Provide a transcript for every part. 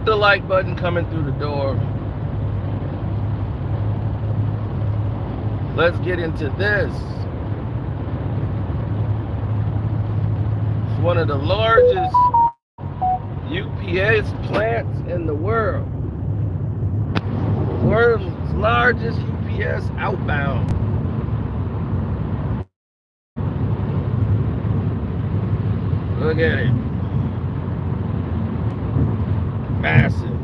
Hit the like button coming through the door. Let's get into this. It's one of the largest UPS plants in the world. The world's largest UPS outbound. Look at it. Massive.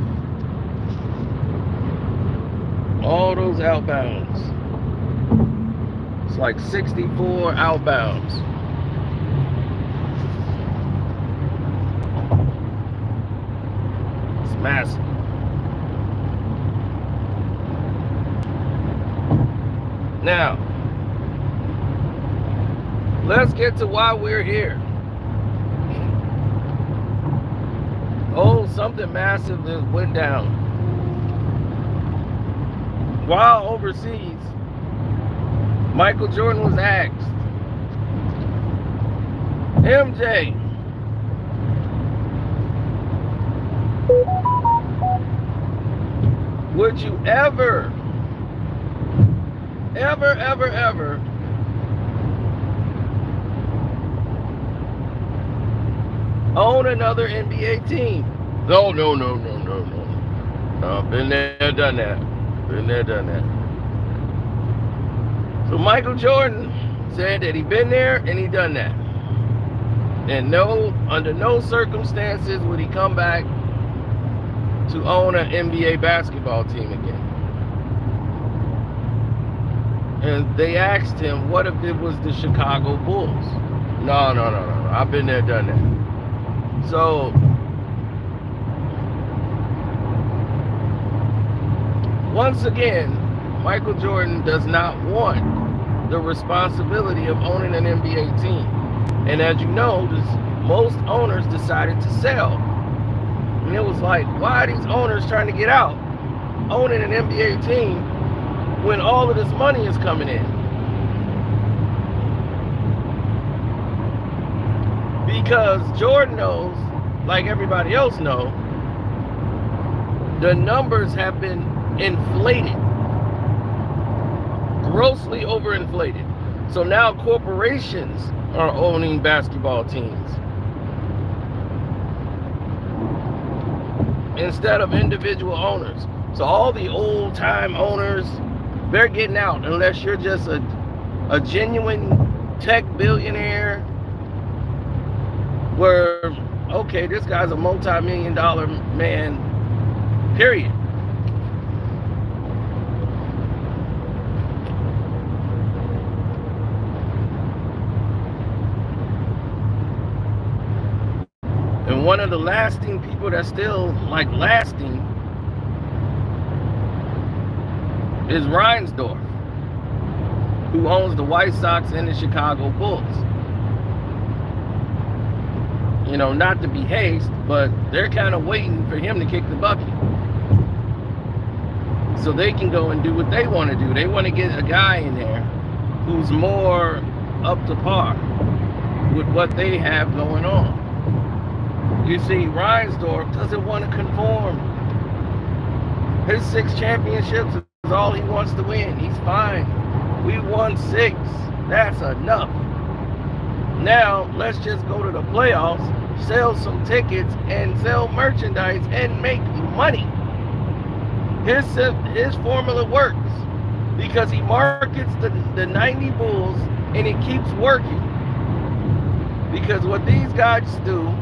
All those outbounds. It's like 64 outbounds. It's massive. Now, let's get to why we're here. Oh, something massive that went down. While overseas, Michael Jordan was asked, MJ, would you ever own another NBA team? No. Been there, done that. So Michael Jordan said that he been there and he done that. And under no circumstances would he come back to own an NBA basketball team again. And they asked him, what if it was the Chicago Bulls? No. I've been there, done that. So, once again, Michael Jordan does not want the responsibility of owning an NBA team. And as you know, most owners decided to sell. And it was like, why are these owners trying to get out owning an NBA team when all of this money is coming in? Because Jordan knows, like everybody else knows, the numbers have been inflated, grossly overinflated. So now corporations are owning basketball teams instead of individual owners. So all the old time owners, they're getting out unless you're just a genuine tech billionaire where, okay, this guy's a multi-million-dollar man, period. And one of the lasting people that's still like lasting is Reinsdorf, who owns the White Sox and the Chicago Bulls. You know, not to be haste, but they're kind of waiting for him to kick the bucket so they can go and do what they want to do. They want to get a guy in there who's more up to par with what they have going on. You see, Reinsdorf doesn't want to conform. His 6 championships is all he wants to win. He's fine. We won 6. That's enough. Now, let's just go to the playoffs, sell some tickets, and sell merchandise and make money. His formula works because he markets the 90 Bulls and it keeps working. Because what these guys do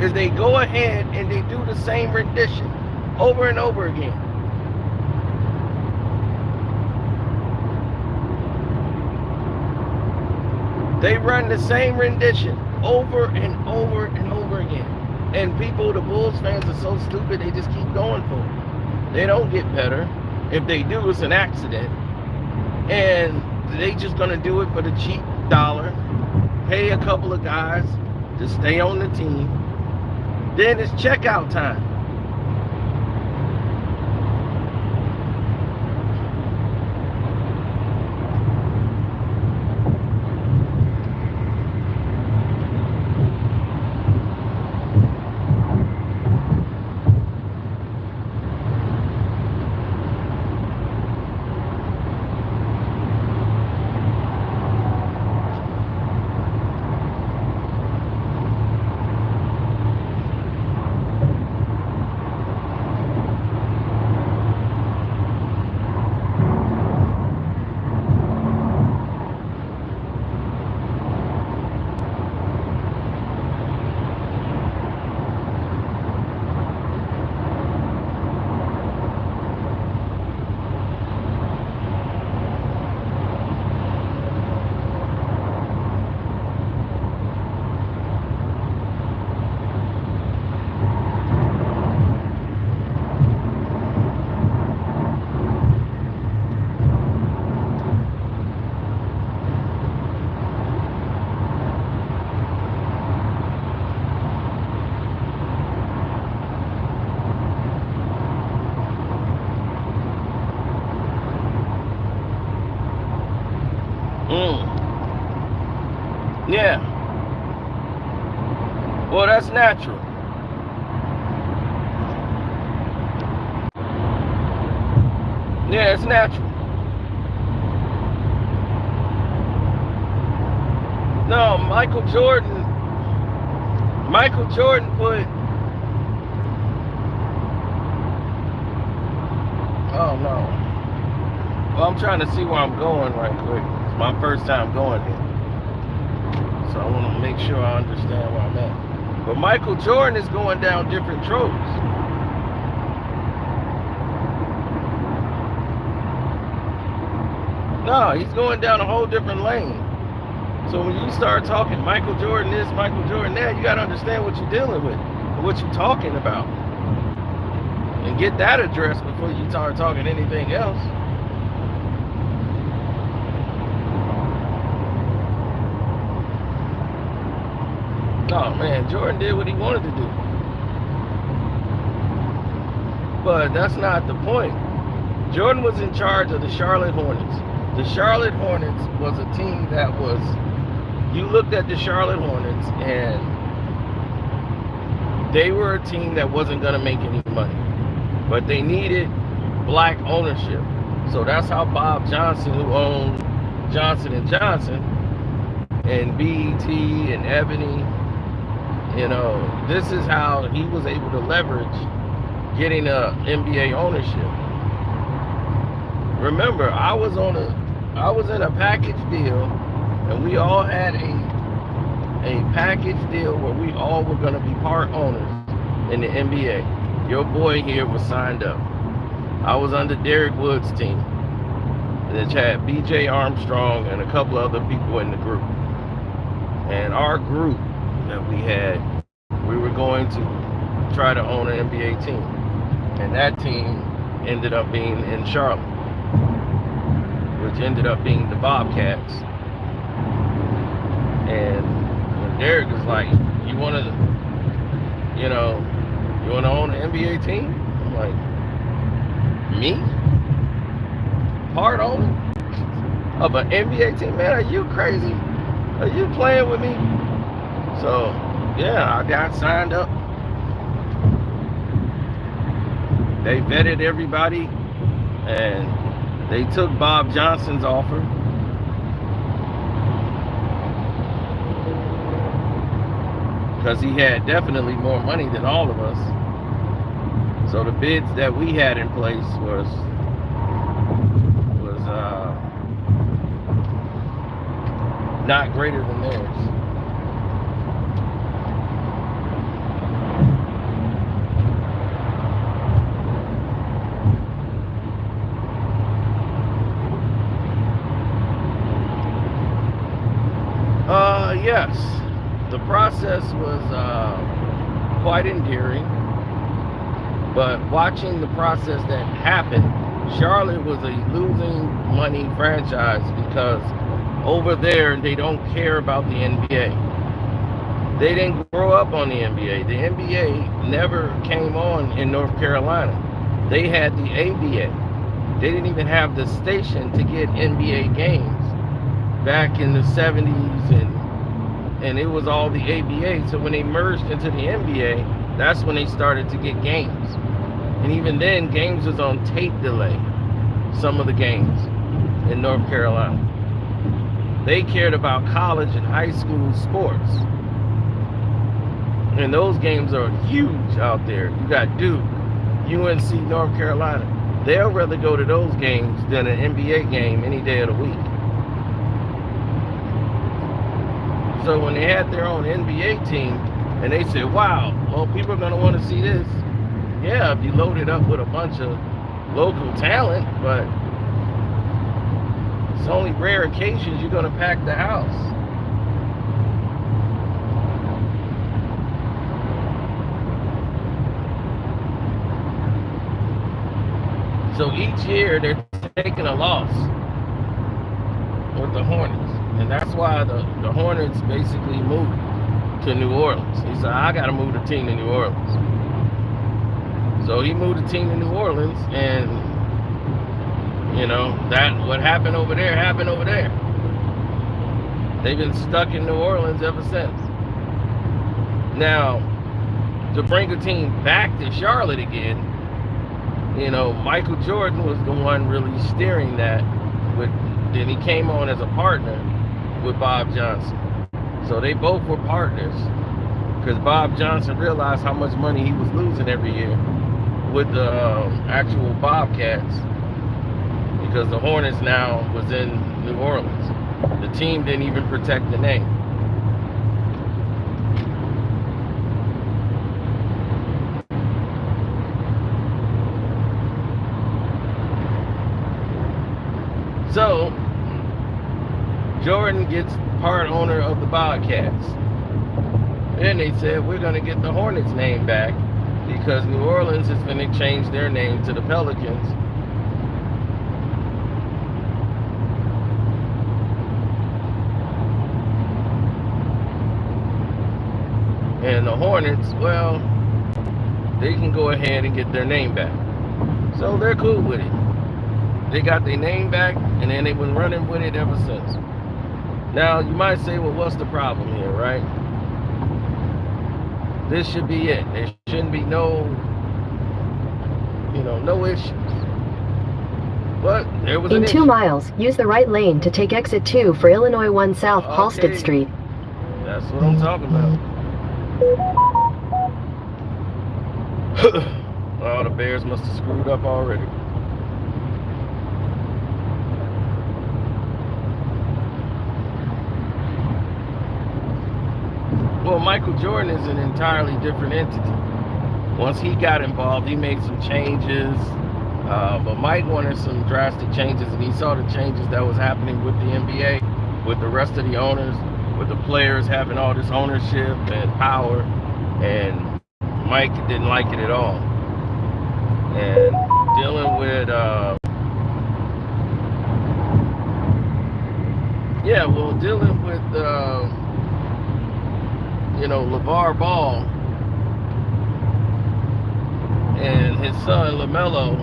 is they go ahead and they do the same rendition over and over again. They run the same rendition over and over and over again. And people, the Bulls fans, are so stupid, they just keep going for it. They don't get better. If they do, it's an accident. And they just gonna do it for the cheap dollar, pay a couple of guys to stay on the team. Then it's checkout time. Yeah. Well, that's natural. Yeah, it's natural. No, Michael Jordan put, oh no. Well, I'm trying to see where I'm going right quick. It's my first time going here. So I want to make sure I understand where I'm at. But Michael Jordan is going down different tropes. No, he's going down a whole different lane. So when you start talking Michael Jordan this, Michael Jordan that, you got to understand what you're dealing with, what you're talking about. And get that addressed before you start talking anything else. No, man, Jordan did what he wanted to do. But that's not the point. Jordan was in charge of the Charlotte Hornets. The Charlotte Hornets was a team that was, you looked at the Charlotte Hornets and they were a team that wasn't going to make any money. But they needed black ownership. So that's how Bob Johnson, who owned Johnson & Johnson and BET and Ebony, you know, this is how he was able to leverage getting a NBA ownership. Remember, I was in a package deal, and we all had a package deal where we all were going to be part owners in the NBA. Your boy here was signed up. I was under Derek Woods' team, and it had BJ Armstrong and a couple other people in the group. And our group that we had, we were going to try to own an NBA team. And that team ended up being in Charlotte, which ended up being the Bobcats. And Derek was like, you want to own an NBA team? I'm like, me? Part owner of an NBA team? Man, are you crazy? Are you playing with me? So, yeah, I got signed up. They vetted everybody, and they took Bob Johnson's offer. Because he had definitely more money than all of us. So the bids that we had in place was not greater than theirs. Yes, the process was quite endearing, but watching the process that happened, Charlotte was a losing money franchise because over there they don't care about the NBA. They didn't grow up on the NBA. The NBA never came on in North Carolina. They had the ABA. They didn't even have the station to get NBA games back in the 70s, and it was all the ABA. So when they merged into the NBA, that's when they started to get games. And even then, games was on tape delay, some of the games in North Carolina. They cared about college and high school sports. And those games are huge out there. You got Duke, UNC, North Carolina. They'll rather go to those games than an NBA game any day of the week. So when they had their own NBA team, and they said, wow, well, people are going to want to see this. Yeah, if you load it up with a bunch of local talent, but it's only rare occasions you're going to pack the house. So each year they're taking a loss with the Hornets. And that's why the Hornets basically moved to New Orleans. He said, I got to move the team to New Orleans. So he moved the team to New Orleans, and, you know, that what happened over there happened over there. They've been stuck in New Orleans ever since. Now, to bring a team back to Charlotte again, you know, Michael Jordan was the one really steering that. Then he came on as a partner with Bob Johnson. So they both were partners because Bob Johnson realized how much money he was losing every year with the actual Bobcats, because the Hornets now was in New Orleans. The team didn't even protect the name. So Jordan gets part owner of the Bobcats. Then they said, we're going to get the Hornets name back because New Orleans is going to change their name to the Pelicans. And the Hornets, well, they can go ahead and get their name back. So they're cool with it. They got their name back, and then they've been running with it ever since. Now, you might say, well, what's the problem here, right? This should be it. There shouldn't be no issues. But there was in 2 miles, use the right lane to take exit 2 for Illinois 1 South Halsted Street. That's what I'm talking about. Oh, the Bears must have screwed up already. Well, Michael Jordan is an entirely different entity. Once he got involved, he made some changes, but Mike wanted some drastic changes, and he saw the changes that was happening with the NBA, with the rest of the owners, with the players having all this ownership and power, and Mike didn't like it at all. And dealing with, LeVar Ball and his son LaMelo,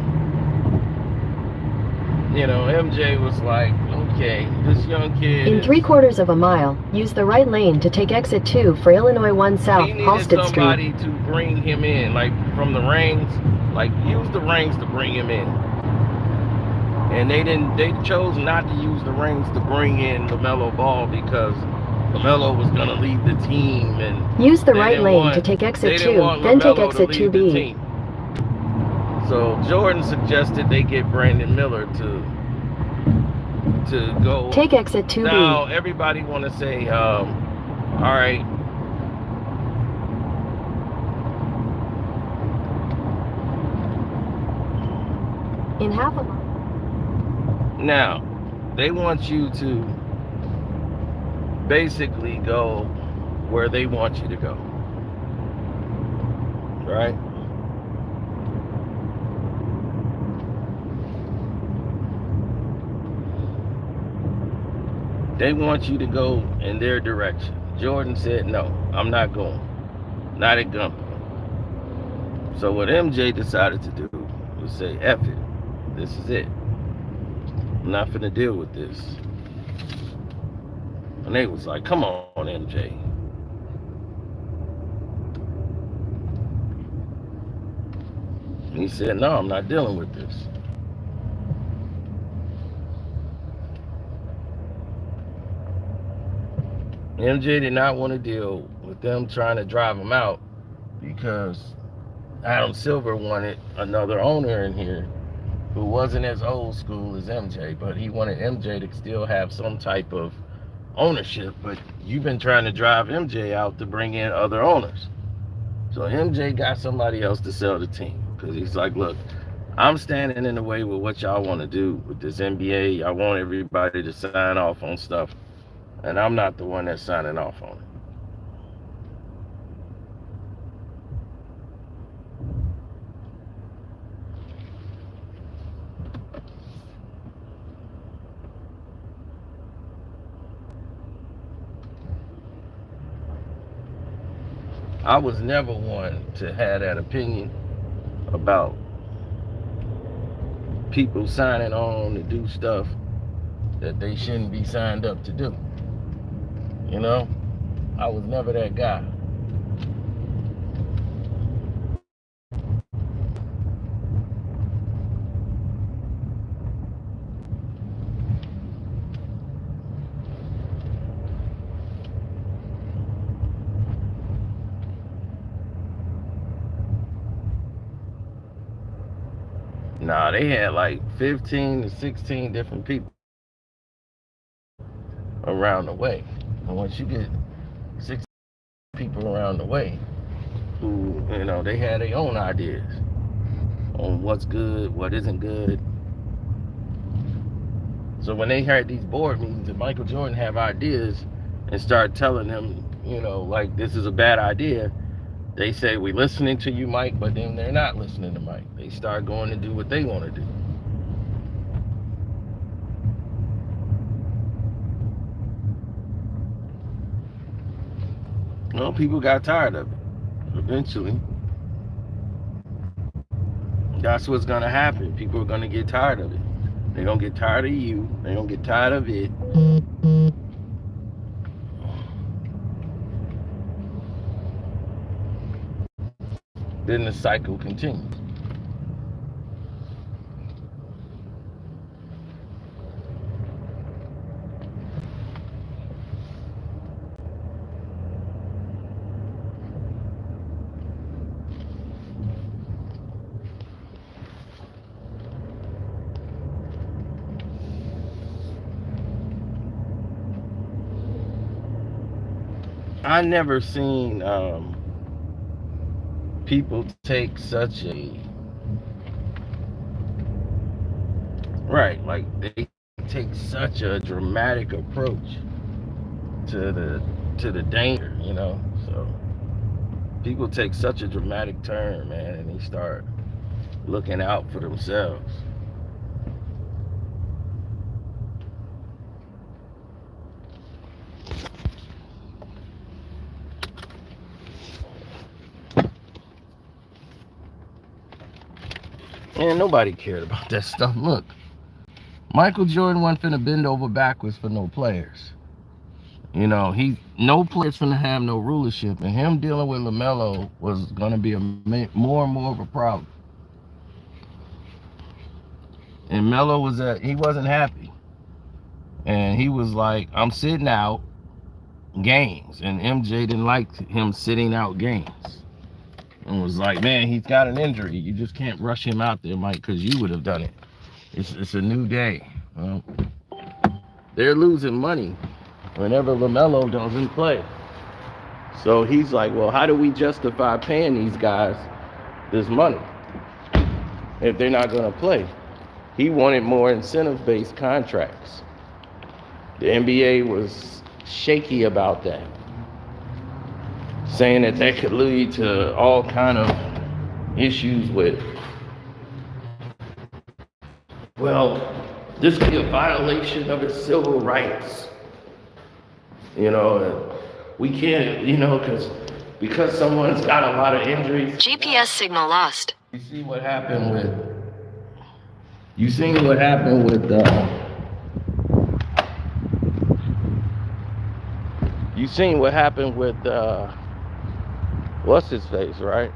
MJ was like, okay, this young kid. In 3/4 of a mile, use the right lane to take exit 2 for Illinois 1 South Halsted Street. He needed somebody to bring him in, like from the rings, like use the rings to bring him in. And they chose not to use the rings to bring in LaMelo Ball because LaMelo was going to leave the team, and use the right lane to take exit 2, then take exit 2B. So Jordan suggested they get Brandon Miller to go. Take exit 2B. Now everybody want to say, all right. In half a mile. Now they want you to basically go where they want you to go, right? They want you to go in their direction. Jordan said, no, I'm not going. Not at gunpoint. So what MJ decided to do was say, F it. This is it. I'm not finna deal with this. And they was like, come on, MJ. And he said, no, I'm not dealing with this. MJ did not want to deal with them trying to drive him out because Adam Silver wanted another owner in here who wasn't as old school as MJ, but he wanted MJ to still have some type of ownership. But you've been trying to drive MJ out to bring in other owners. So MJ got somebody else to sell the team because he's like, look, I'm standing in the way with what y'all want to do with this NBA. I want everybody to sign off on stuff, and I'm not the one that's signing off on it. I was never one to have that opinion about people signing on to do stuff that they shouldn't be signed up to do. You know, I was never that guy. Nah, they had like 15 to 16 different people around the way. And once you get 16 people around the way who, you know, they had their own ideas on what's good, what isn't good. So when they had these board meetings and Michael Jordan have ideas and start telling them, you know, like this is a bad idea, they say, we listening to you, Mike, but then they're not listening to Mike. They start going to do what they want to do. Well, people got tired of it. Eventually, that's what's going to happen. People are going to get tired of it. They're going to get tired of you. They're going to get tired of it. Then the cycle continues. I never seen people take such a like they take such a dramatic approach to the danger, you know. So people take such a dramatic turn, man, and they start looking out for themselves. And nobody cared about that stuff. Look, Michael Jordan wasn't finna bend over backwards for no players. You know, no players finna have no rulership, and him dealing with LaMelo was gonna be more and more of a problem. And Melo he wasn't happy, and he was like, I'm sitting out games, and MJ didn't like him sitting out games. And was like, man, he's got an injury. You just can't rush him out there, Mike, because you would have done it. It's a new day. Well, they're losing money whenever LaMelo doesn't play. So he's like, well, how do we justify paying these guys this money if they're not going to play? He wanted more incentive-based contracts. The NBA was shaky about that, saying that could lead to all kind of issues with, well, this could be a violation of his civil rights. You know, we can't, you know, because someone's got a lot of injuries. GPS signal lost. You see what happened with, what's his face, right?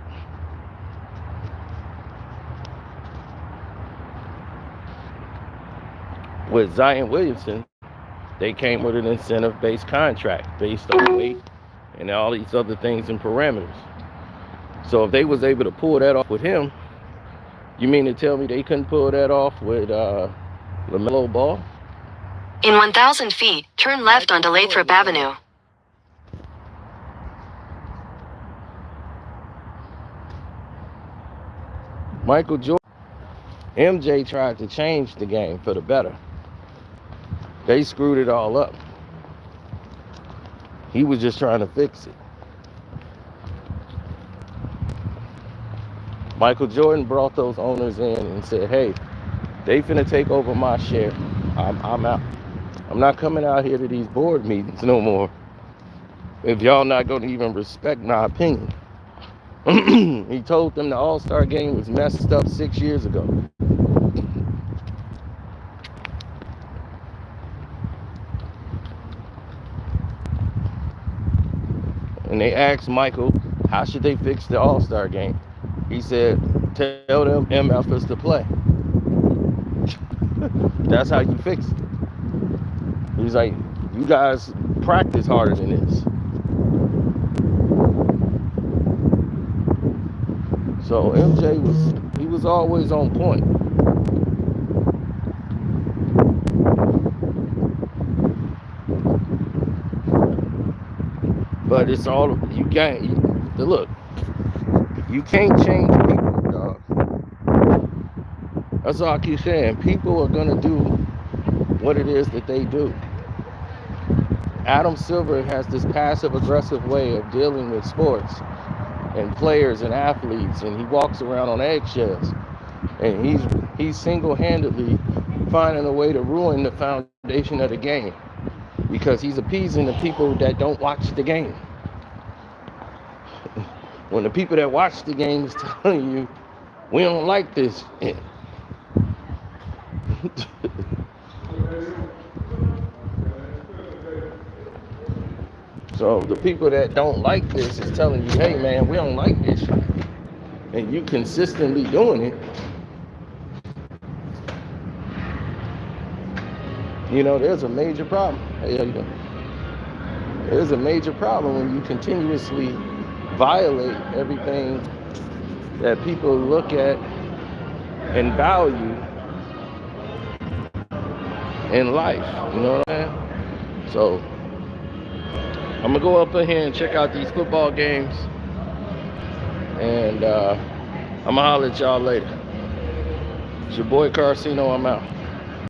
With Zion Williamson, they came with an incentive-based contract based on weight and all these other things and parameters. So if they was able to pull that off with him, you mean to tell me they couldn't pull that off with LaMelo Ball? In 1,000 feet, turn left onto Lathrop Avenue. Michael Jordan, MJ tried to change the game for the better. They screwed it all up. He was just trying to fix it. Michael Jordan brought those owners in and said, hey, they finna take over my share. I'm out. I'm not coming out here to these board meetings no more if y'all not gonna even respect my opinion. He told them the All-Star game was messed up 6 years ago. And they asked Michael, how should they fix the All-Star game? He said, tell them MFers to play. That's how you fix it. He's like, you guys practice harder than this. So MJ was always on point. But it's all, you can't, look, you can't change people, dog. That's all I keep saying. People are gonna do what it is that they do. Adam Silver has this passive-aggressive way of dealing with sports and players and athletes, and he walks around on eggshells. And he's single-handedly finding a way to ruin the foundation of the game because he's appeasing the people that don't watch the game. When the people that watch the game is telling you, we don't like this. So the people that don't like this is telling you, hey man, we don't like this. And you consistently doing it. You know, there's a major problem. Hey, how you doing? There's a major problem when you continuously violate everything that people look at and value in life. You know what I mean? So I'm gonna go up in here and check out these football games, and I'm gonna holler at y'all later. It's your boy Carcino. I'm out.